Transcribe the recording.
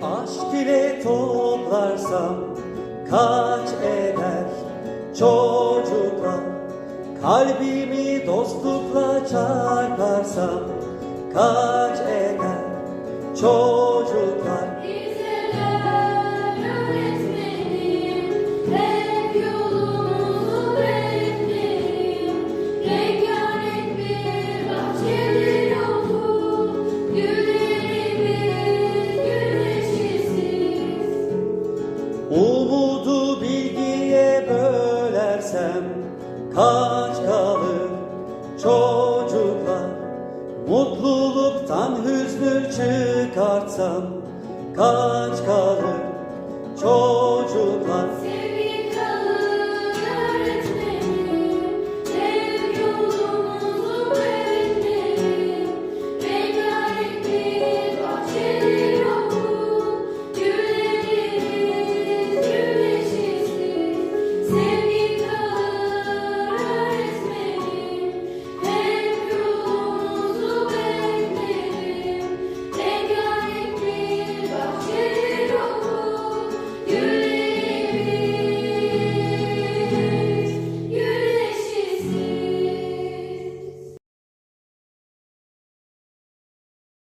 aşk ile toplarsam kaç eder çocuklar? Kalbimi dostlukla çarparsam kaç eder çocuklar? Liseler öğretmenim, hep yolumuzu beklerim. Rengarenk bir bahçedir ufuk, güllerimiz güneşsiz. Umudu bilgiye bölersem kaç kalır çocuklar? Mutluluktan hüznü çıkartsam kaç kalır